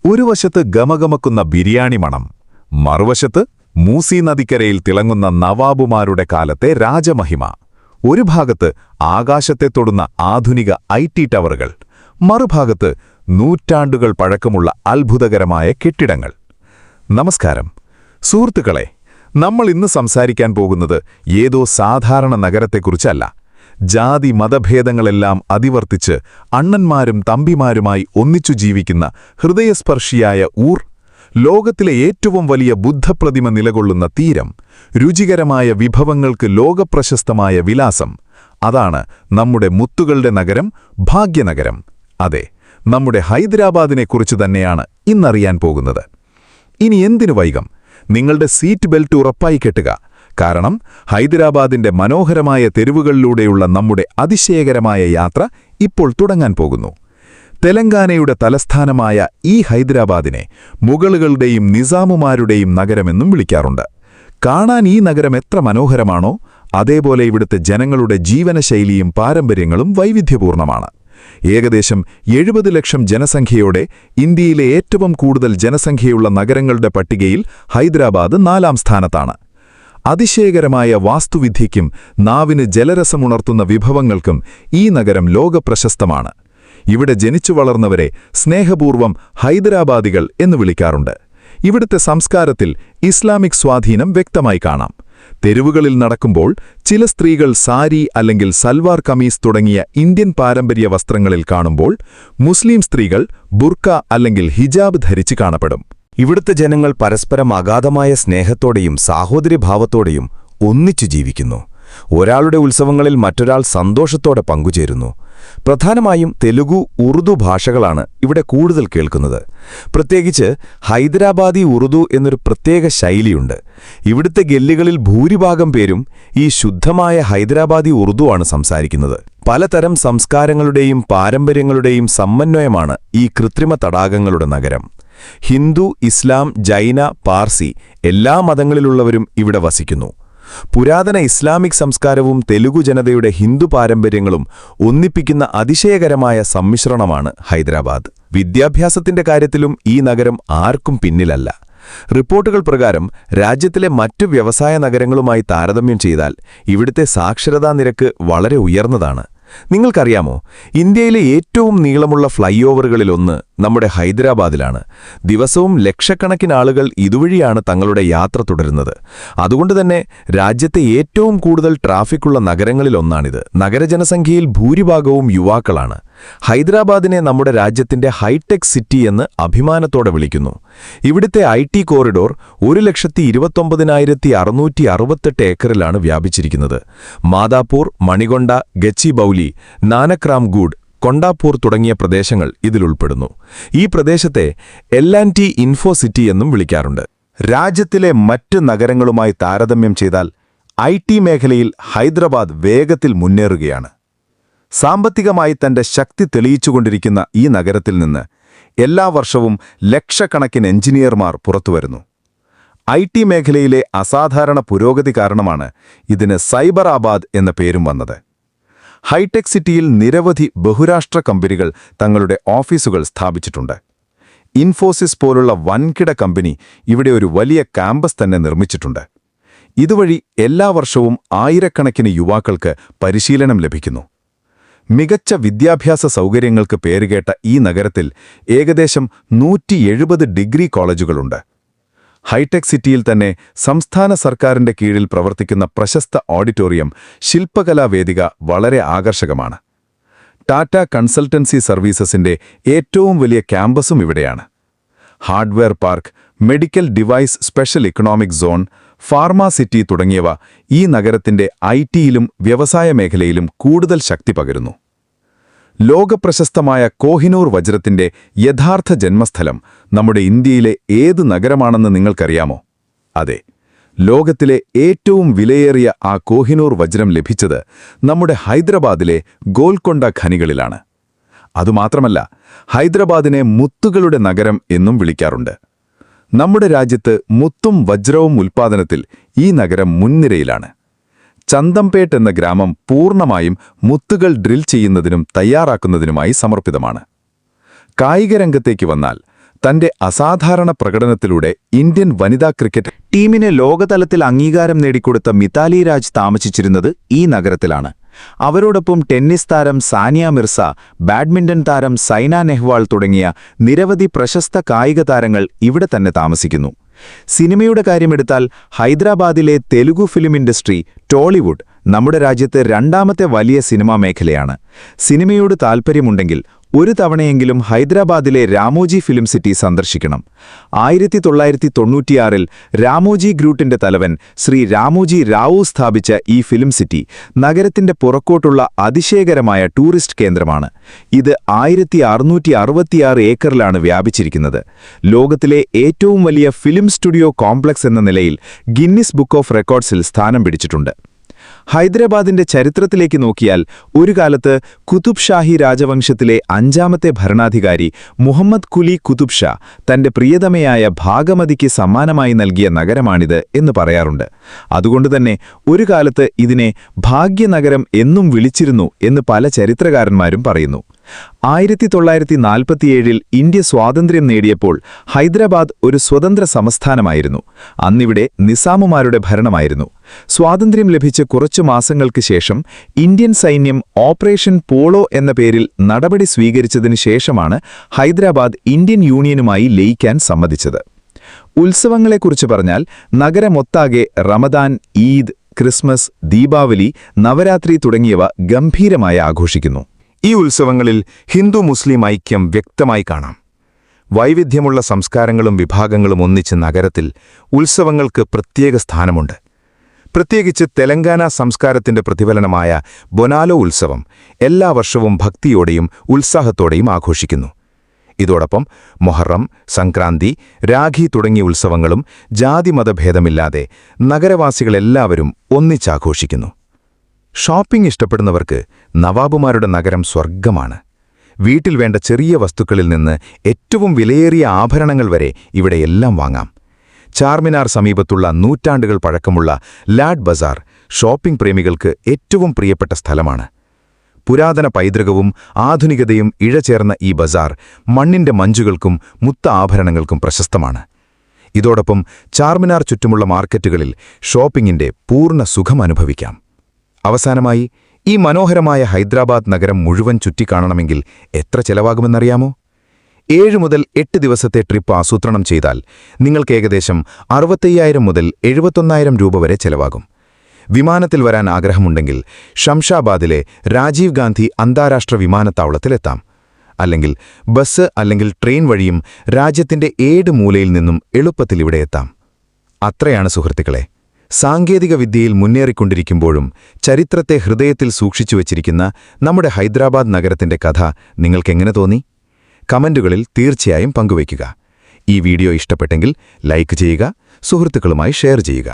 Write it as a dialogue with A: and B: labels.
A: ഒരു വശത്ത് ഗമഗമക്കുന്ന ബിരിയാണി മണം, മറുവശത്ത് മൂസി നദിക്കരയിൽ തിളങ്ങുന്ന നവാബുമാരുടെ കാലത്തെ രാജമഹിമ. ഒരു ഭാഗത്ത് ആകാശത്തെ തൊടുന്ന ആധുനിക ഐ.ടി. ടവറുകൾ, മറുഭാഗത്ത് നൂറ്റാണ്ടുകൾ പഴക്കമുള്ള അത്ഭുതകരമായ കെട്ടിടങ്ങൾ. നമസ്കാരം സുഹൃത്തുക്കളെ, നമ്മൾ ഇന്ന് സംസാരിക്കാൻ പോകുന്നത് ഏതോ സാധാരണ നഗരത്തെക്കുറിച്ചല്ല. ജാതി മതഭേദങ്ങളെല്ലാം അതിവർത്തിച്ച് അണ്ണന്മാരും തമ്പിമാരുമായി ഒന്നിച്ചു ജീവിക്കുന്ന ഹൃദയസ്പർശിയായ ഊർ, ലോകത്തിലെ ഏറ്റവും വലിയ ബുദ്ധപ്രതിമ നിലകൊള്ളുന്ന തീരം, രുചികരമായ വിഭവങ്ങൾക്ക് ലോകപ്രശസ്തമായ വിലാസം. അതാണ് നമ്മുടെ മുത്തുകളുടെ നഗരം, ഭാഗ്യനഗരം. അതെ, നമ്മുടെ ഹൈദരാബാദിനെക്കുറിച്ച് തന്നെയാണ് ഇന്നറിയാൻ പോകുന്നത്. ഇനി എന്തിനു വൈകം, നിങ്ങളുടെ സീറ്റ് ബെൽറ്റ് ഉറപ്പായി കെട്ടുക. കാരണം ഹൈദരാബാദിന്റെ മനോഹരമായ തെരുവുകളിലൂടെയുള്ള നമ്മുടെ അതിശയകരമായ യാത്ര ഇപ്പോൾ തുടങ്ങാൻ പോകുന്നു. തെലങ്കാനയുടെ തലസ്ഥാനമായ ഈ ഹൈദരാബാദിനെ മുഗളുകളുടെയും നിസാമുമാരുടെയും നഗരമെന്നും വിളിക്കാറുണ്ട്. കാണാൻ ഈ നഗരം എത്ര മനോഹരമാണോ, അതേപോലെ ഇവിടുത്തെ ജനങ്ങളുടെ ജീവനശൈലിയും പാരമ്പര്യങ്ങളും വൈവിധ്യപൂർണ്ണമാണ്. ഏകദേശം 70 ലക്ഷം ജനസംഖ്യയോടെ ഇന്ത്യയിലെ ഏറ്റവും കൂടുതൽ ജനസംഖ്യയുള്ള നഗരങ്ങളുടെ പട്ടികയിൽ ഹൈദരാബാദ് 4ാം സ്ഥാനത്താണ്. അതിശയകരമായ വാസ്തുവിദ്യയ്ക്കും നാവിന് ജലരസമുണർത്തുന്ന വിഭവങ്ങൾക്കും ഈ നഗരം ലോകപ്രശസ്തമാണ്. ഇവിടെ ജനിച്ചു വളർന്നവരെ സ്നേഹപൂർവ്വം ഹൈദരാബാദികൾ എന്ന് വിളിക്കാറുണ്ട്. ഇവിടുത്തെ സംസ്കാരത്തിൽ ഇസ്ലാമിക് സ്വാധീനം വ്യക്തമായി കാണാം. തെരുവുകളിൽ നടക്കുമ്പോൾ ചില സ്ത്രീകൾ സാരി അല്ലെങ്കിൽ സൽവാർ കമീസ് തുടങ്ങിയ ഇന്ത്യൻ പാരമ്പര്യ വസ്ത്രങ്ങളിൽ കാണുമ്പോൾ, മുസ്ലിം സ്ത്രീകൾ ബുർക്ക അല്ലെങ്കിൽ ഹിജാബ് ധരിച്ച് കാണപ്പെടും.
B: ഇവിടുത്തെ ജനങ്ങൾ പരസ്പരം അഗാധമായ സ്നേഹത്തോടെയും സാഹോദര്യഭാവത്തോടെയും ഒന്നിച്ചു ജീവിക്കുന്നു. ഒരാളുടെ ഉത്സവങ്ങളിൽ മറ്റൊരാൾ സന്തോഷത്തോടെ പങ്കുചേരുന്നു. പ്രധാനമായും തെലുഗു, ഉറുദു ഭാഷകളാണ് ഇവിടെ കൂടുതൽ കേൾക്കുന്നത്. പ്രത്യേകിച്ച് ഹൈദരാബാദി ഉറുദു എന്നൊരു പ്രത്യേക ശൈലിയുണ്ട്. ഇവിടുത്തെ ഗല്ലികളിൽ ഭൂരിഭാഗം പേരും ഈ ശുദ്ധമായ ഹൈദരാബാദി ഉറുദു ആണ് സംസാരിക്കുന്നത്. പലതരം സംസ്കാരങ്ങളുടെയും പാരമ്പര്യങ്ങളുടെയും സമന്വയമാണ് ഈ കൃത്രിമ തടാകങ്ങളുടെ നഗരം. ഹിന്ദു, ഇസ്ലാം, ജൈന, പാർസി എല്ലാ മതങ്ങളിലുള്ളവരും ഇവിടെ വസിക്കുന്നു. പുരാതന ഇസ്ലാമിക് സംസ്കാരവും തെലുഗു ജനതയുടെ ഹിന്ദു പാരമ്പര്യങ്ങളും ഒന്നിപ്പിക്കുന്ന അതിശയകരമായ സമ്മിശ്രണമാണ് ഹൈദരാബാദ്. വിദ്യാഭ്യാസത്തിന്റെ കാര്യത്തിലും ഈ നഗരം ആർക്കും പിന്നിലല്ല. റിപ്പോർട്ടുകൾ പ്രകാരം രാജ്യത്തിലെ മറ്റു വ്യവസായ നഗരങ്ങളുമായി താരതമ്യം ചെയ്താൽ ഇവിടുത്തെ സാക്ഷരതാ നിരക്ക് വളരെ ഉയർന്നതാണ്. നിങ്ങൾക്കറിയാമോ, ഇന്ത്യയിലെ ഏറ്റവും നീളമുള്ള ഫ്ലൈ ഓവറുകളിലൊന്ന് നമ്മുടെ ഹൈദരാബാദിലാണ്. ദിവസവും ലക്ഷക്കണക്കിന് ആളുകൾ ഇതുവഴിയാണ് തങ്ങളുടെ യാത്ര തുടരുന്നത്. അതുകൊണ്ടുതന്നെ രാജ്യത്തെ ഏറ്റവും കൂടുതൽ ട്രാഫിക്കുള്ള നഗരങ്ങളിലൊന്നാണിത്. നഗരജനസംഖ്യയിൽ ഭൂരിഭാഗവും യുവാക്കളാണ്. ഹൈദരാബാദിനെ നമ്മുടെ രാജ്യത്തിന്റെ ഹൈടെക് സിറ്റി എന്ന് അഭിമാനത്തോടെ വിളിക്കുന്നു. ഇവിടുത്തെ ഐ.ടി. കോറിഡോർ 1,29,668 ഏക്കറിലാണ് വ്യാപിച്ചിരിക്കുന്നത്. മാദാപൂർ, മണികൊണ്ട, ഗച്ചിബൌലി, നാനക്രാംഗൂഡ്, കൊണ്ടാപൂർ തുടങ്ങിയ പ്രദേശങ്ങൾ ഇതിലുൾപ്പെടുന്നു. ഈ പ്രദേശത്തെ L&T ഇൻഫോ സിറ്റി എന്നും വിളിക്കാറുണ്ട്. രാജ്യത്തിലെ മറ്റ് നഗരങ്ങളുമായി താരതമ്യം ചെയ്താൽ ഐ.ടി. മേഖലയിൽ ഹൈദരാബാദ് വേഗത്തിൽ മുന്നേറുകയാണ്. സാമ്പത്തികമായി തന്റെ ശക്തി തെളിയിച്ചുകൊണ്ടിരിക്കുന്ന ഈ നഗരത്തിൽ നിന്ന് എല്ലാ വർഷവും ലക്ഷക്കണക്കിന് എഞ്ചിനീയർമാർ പുറത്തുവരുന്നു. ഐ.ടി. മേഖലയിലെ അസാധാരണ പുരോഗതി കാരണമാണ് ഇതിന് സൈബറാബാദ് എന്ന പേരും വന്നത്. ഹൈടെക് സിറ്റിയിൽ നിരവധി ബഹുരാഷ്ട്ര കമ്പനികൾ തങ്ങളുടെ ഓഫീസുകൾ സ്ഥാപിച്ചിട്ടുണ്ട്. ഇൻഫോസിസ് പോലുള്ള വൻകിട കമ്പനി ഇവിടെ ഒരു വലിയ ക്യാമ്പസ് തന്നെ നിർമ്മിച്ചിട്ടുണ്ട്. ഇതുവഴി എല്ലാ വർഷവും ആയിരക്കണക്കിന് യുവാക്കൾക്ക് പരിശീലനം ലഭിക്കുന്നു. മികച്ച വിദ്യാഭ്യാസ സൗകര്യങ്ങൾക്ക് പേരുകേട്ട ഈ നഗരത്തിൽ ഏകദേശം 170 ഡിഗ്രി കോളേജുകളുണ്ട്. ഹൈടെക് സിറ്റിയിൽ തന്നെ സംസ്ഥാന സർക്കാരിന്റെ കീഴിൽ പ്രവർത്തിക്കുന്ന പ്രശസ്ത ഓഡിറ്റോറിയം ശില്പകലാവേദിക വളരെ ആകർഷകമാണ്. ടാറ്റ കൺസൾട്ടൻസി സർവീസസിന്റെ ഏറ്റവും വലിയ ക്യാമ്പസും ഇവിടെയാണ്. Hardware park, medical device special economic zone, pharma city തുടങ്ങിയവ ഈ നഗരത്തിന്റെ ഐ.ടിയിലും വ്യവസായ മേഖലയിലും കൂടുതൽ ശക്തി പകരുന്നു. ലോകപ്രശസ്തമായ കോഹിനൂർ വജ്രത്തിന്റെ യഥാർത്ഥ ജന്മസ്ഥലം നമ്മുടെ ഇന്ത്യയിലെ ഏത് നഗരമാണെന്ന് നിങ്ങൾക്കറിയാമോ? അതെ, ലോകത്തിലെ ഏറ്റവും വിലയേറിയ ആ കോഹിനൂർ വജ്രം ലഭിച്ചത് നമ്മുടെ ഹൈദരാബാദിലെ ഗോൽക്കൊണ്ട ഖനികളിലാണ്. അതുമാത്രമല്ല, ഹൈദരാബാദിനെ മുത്തുകളുടെ നഗരം എന്നും വിളിക്കാറുണ്ട്. നമ്മുടെ രാജ്യത്ത് മുത്തും വജ്രവും ഉൽപ്പാദനത്തിൽ ഈ നഗരം മുൻനിരയിലാണ്. ചന്തംപേട്ട് എന്ന ഗ്രാമം പൂർണ്ണമായും മുത്തുകൾ ഡ്രിൽ ചെയ്യുന്നതിനും തയ്യാറാക്കുന്നതിനുമായി സമർപ്പിതമാണ്. കായിക രംഗത്തേക്ക് വന്നാൽ
A: തന്റെ അസാധാരണ പ്രകടനത്തിലൂടെ ഇന്ത്യൻ വനിതാ ക്രിക്കറ്റ്
C: ടീമിന് ലോകതലത്തിൽ അംഗീകാരം നേടിക്കൊടുത്ത മിതാലി രാജ് താമസിച്ചിരുന്നത് ഈ നഗരത്തിലാണ്. അവരോടൊപ്പം ടെന്നീസ് താരം സാനിയ മിർസ, ബാഡ്മിന്റൺ താരം സൈന നെഹ്വാൾ തുടങ്ങിയ നിരവധി പ്രശസ്ത കായിക താരങ്ങൾ ഇവിടെ തന്നെ താമസിക്കുന്നു. സിനിമയുടെ കാര്യമെടുത്താൽ ഹൈദരാബാദിലെ തെലുഗു ഫിലിം ഇൻഡസ്ട്രി, ടോളിവുഡ്, നമ്മുടെ രാജ്യത്ത് രണ്ടാമത്തെ വലിയ സിനിമാ മേഖലയാണ്. സിനിമയോട് താൽപ്പര്യമുണ്ടെങ്കിൽ ഒരു തവണയെങ്കിലും ഹൈദരാബാദിലെ രാമോജി ഫിലിം സിറ്റി സന്ദർശിക്കണം. 1996-ൽ രാമോജി ഗ്രൂപ്പിന്റെ തലവൻ ശ്രീ രാമോജി റാവു സ്ഥാപിച്ച ഈ ഫിലിം സിറ്റി നഗരത്തിന്റെ പുറക്കോട്ടുള്ള അതിശയകരമായ ടൂറിസ്റ്റ് കേന്ദ്രമാണ്. ഇത് 1666 ഏക്കറിലാണ് വ്യാപിച്ചിരിക്കുന്നത്. ലോകത്തിലെ ഏറ്റവും വലിയ ഫിലിം സ്റ്റുഡിയോ കോംപ്ലക്സ് എന്ന നിലയിൽ ഗിന്നിസ് ബുക്ക് ഓഫ് റെക്കോർഡ്സിൽ സ്ഥാനം പിടിച്ചിട്ടുണ്ട്. ഹൈദരാബാദിന്റെ ചരിത്രത്തിലേക്ക് നോക്കിയാൽ ഒരു കാലത്ത് കുതുബ് ഷാഹി രാജവംശത്തിലെ 5ാമത്തെ ഭരണാധികാരി മുഹമ്മദ് കുലി കുതുബ് ഷാ തന്റെ പ്രിയതമയായ ഭാഗമതിക്ക് സമ്മാനമായി നൽകിയ നഗരമാണിത് എന്ന് പറയാറുണ്ട്. അതുകൊണ്ടുതന്നെ ഒരു കാലത്ത് ഇതിനെ ഭാഗ്യനഗരം എന്നും വിളിച്ചിരുന്നു എന്ന് പല ചരിത്രകാരന്മാരും പറയുന്നു. 1947-ൽ ഇന്ത്യ സ്വാതന്ത്ര്യം നേടിയപ്പോൾ ഹൈദരാബാദ് ഒരു സ്വതന്ത്ര സംസ്ഥാനമായിരുന്നു. അന്നിവിടെ നിസാമുമാരുടെ ഭരണമായിരുന്നു. സ്വാതന്ത്ര്യം ലഭിച്ച കുറച്ചു മാസങ്ങൾക്ക് ശേഷം ഇന്ത്യൻ സൈന്യം ഓപ്പറേഷൻ പോളോ എന്ന പേരിൽ നടപടി സ്വീകരിച്ചതിനു ശേഷമാണ് ഹൈദരാബാദ് ഇന്ത്യൻ യൂണിയനുമായി ലയിക്കാൻ സമ്മതിച്ചത്. ഉത്സവങ്ങളെക്കുറിച്ച് പറഞ്ഞാൽ നഗരമൊട്ടാകെ റമദാൻ, ഈദ്, ക്രിസ്മസ്, ദീപാവലി, നവരാത്രി തുടങ്ങിയവ ഗംഭീരമായി ആഘോഷിക്കുന്നു.
B: ഈ ഉത്സവങ്ങളിൽ ഹിന്ദു മുസ്ലിം ഐക്യം വ്യക്തമായി കാണാം. വൈവിധ്യമുള്ള സംസ്കാരങ്ങളും വിഭാഗങ്ങളും ഒന്നിച്ച് നഗരത്തിൽ ഉത്സവങ്ങൾക്ക് പ്രത്യേക സ്ഥാനമുണ്ട്. പ്രത്യേകിച്ച് തെലങ്കാന സംസ്കാരത്തിന്റെ പ്രതിഫലനമായ ബൊനാലോ ഉത്സവം എല്ലാ വർഷവും ഭക്തിയോടെയും ഉത്സാഹത്തോടെയും ആഘോഷിക്കുന്നു. ഇതോടൊപ്പം മൊഹറം, സംക്രാന്തി, രാഖി തുടങ്ങിയ ഉത്സവങ്ങളും ജാതിമതഭേദമില്ലാതെ നഗരവാസികളെല്ലാവരും ഒന്നിച്ചാഘോഷിക്കുന്നു. ഷോപ്പിംഗ് ഇഷ്ടപ്പെടുന്നവർക്ക് നവാബുമാരുടെ നഗരം സ്വർഗ്ഗമാണ്. വീട്ടിൽ വേണ്ട ചെറിയ വസ്തുക്കളിൽ നിന്ന് ഏറ്റവും വിലയേറിയ ആഭരണങ്ങൾ വരെ ഇവിടെയെല്ലാം വാങ്ങാം. ചാർമിനാർ സമീപത്തുള്ള നൂറ്റാണ്ടുകൾ പഴക്കമുള്ള ലാഡ് ബസാർ ഷോപ്പിംഗ് പ്രേമികൾക്ക് ഏറ്റവും പ്രിയപ്പെട്ട സ്ഥലമാണ്. പുരാതന പൈതൃകവും ആധുനികതയും ഇഴചേർന്ന ഈ ബസാർ മണ്ണിന്റെ മഞ്ചുകൾക്കും മുത്ത ആഭരണങ്ങൾക്കും പ്രശസ്തമാണ്. ഇതോടൊപ്പം ചാർമിനാർ ചുറ്റുമുള്ള മാർക്കറ്റുകളിൽ ഷോപ്പിംഗിന്റെ പൂർണ്ണ സുഖം അനുഭവിക്കാം. അവസാനമായി, ഈ മനോഹരമായ ഹൈദരാബാദ് നഗരം മുഴുവൻ ചുറ്റിക്കാണണമെങ്കിൽ എത്ര ചെലവാകുമെന്നറിയാമോ? 7 മുതൽ 8 ദിവസത്തെ ട്രിപ്പ് ആസൂത്രണം ചെയ്താൽ നിങ്ങൾക്ക് ഏകദേശം 65,000 മുതൽ 71,000 രൂപ വരെ ചെലവാകും. വിമാനത്തിൽ വരാൻ ആഗ്രഹമുണ്ടെങ്കിൽ ഷംഷാബാദിലെ രാജീവ് ഗാന്ധി അന്താരാഷ്ട്ര വിമാനത്താവളത്തിലെത്താം. അല്ലെങ്കിൽ ബസ് അല്ലെങ്കിൽ ട്രെയിൻ വഴിയും രാജ്യത്തിന്റെ 7 മൂലയിൽ നിന്നും എളുപ്പത്തിൽ ഇവിടെ എത്താം. അത്രയാണ് സുഹൃത്തുക്കളെ. സാങ്കേതിക വിദ്യയിൽ മുന്നേറിക്കൊണ്ടിരിക്കുമ്പോഴും ചരിത്രത്തെ ഹൃദയത്തിൽ സൂക്ഷിച്ചുവച്ചിരിക്കുന്ന നമ്മുടെ ഹൈദരാബാദ് നഗരത്തിന്റെ കഥ നിങ്ങൾക്കെങ്ങനെ തോന്നി? കമന്റുകളിൽ തീർച്ചയായും പങ്കുവയ്ക്കുക. ഈ വീഡിയോ ഇഷ്ടപ്പെട്ടെങ്കിൽ ലൈക്ക് ചെയ്യുക, സുഹൃത്തുക്കളുമായി ഷെയർ ചെയ്യുക.